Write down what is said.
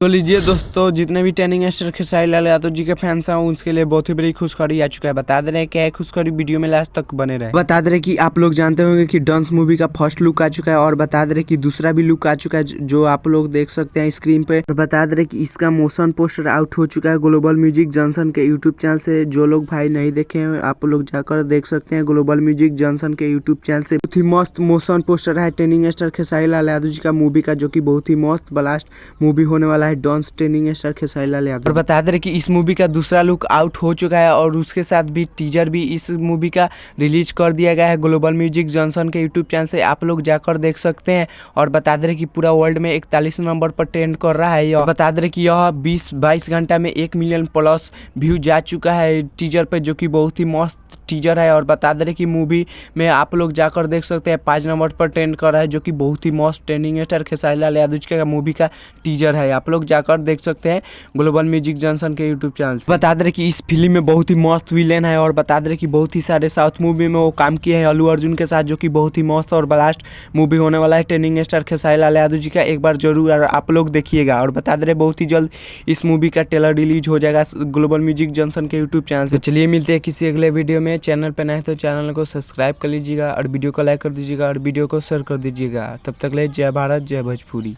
तो लीजिए दोस्तों, जितने भी टर्निंग स्टार खेसारी लाल यादव जी के फैंस हैं उसके लिए बहुत ही बड़ी खुशखबरी आ चुका है। बता दे रहे हैं क्या है खुशखबरी, वीडियो में लास्ट तक बने रहे। बता दे रहे कि आप लोग जानते होंगे कि डंस मूवी का फर्स्ट लुक आ चुका है और बता दे रहे कि दूसरा भी लुक आ चुका है जो आप लोग देख सकते हैं स्क्रीन पे। तो बता दे रहे कि इसका मोशन पोस्टर आउट हो चुका है ग्लोबल म्यूजिक जंक्शन के यूट्यूब चैनल से। जो लोग भाई नहीं देखे हैं आप लोग जाकर देख सकते हैं ग्लोबल म्यूजिक जंक्शन के यूट्यूब चैनल से। बहुत ही मस्त मोशन पोस्टर है टर्निंग स्टार खेसारी लाल यादव जी का मूवी का, जो की बहुत ही मस्त ब्लास्ट मूवी होने वाला है dons turning star Khesari Lal Yadav. और बता दे रहे कि इस मूवी का दूसरा लुक आउट हो चुका है और उसके साथ भी टीजर भी इस मूवी का रिलीज कर दिया गया है ग्लोबल म्यूजिक जॉनसन के यूट्यूब चैनल से। आप लोग जाकर देख सकते हैं। और बता दे रहे कि पूरा वर्ल्ड में 41 नंबर पर ट्रेंड कर रहा है यह। बता दे रहे कि यह 20-22 घंटा में 1 मिलियन प्लस व्यू जा चुका है टीजर पे, जो कि बहुत ही मस्त टीजर है। और बता दे रहे कि मूवी में आप लोग जाकर देख सकते हैं 5 नंबर पर ट्रेंड कर रहा है, जो कि बहुत ही मस्त ट्रेंडिंग स्टार खेसारी लाल यादव जी का मूवी का टीजर है। आप लोग जाकर देख सकते हैं ग्लोबल म्यूजिक जंक्शन के यूट्यूब चैनल से। बता दे रहे कि इस फिल्म में बहुत ही मस्त विलेन है और बता दे रहे कि बहुत ही सारे साउथ मूवी में वो काम किए हैं अल्लू अर्जुन के साथ, जो कि बहुत ही मस्त और ब्लास्ट मूवी होने वाला है टर्निंग स्टार खेसारी लाल यादव जी का। एक बार जरूर आप लोग देखिएगा। और बता दे रहे बहुत ही जल्द इस मूवी का ट्रेलर रिलीज हो जाएगा ग्लोबल म्यूजिक जंक्शन के यूट्यूब चैनल से। तो चलिए मिलते हैं किसी अगले वीडियो में। चैनल पर नए तो चैनल को सब्सक्राइब कर लीजिएगा और वीडियो को लाइक कर दीजिएगा और वीडियो को शेयर कर दीजिएगा। तब तक ले जय भारत जय भोजपुरी।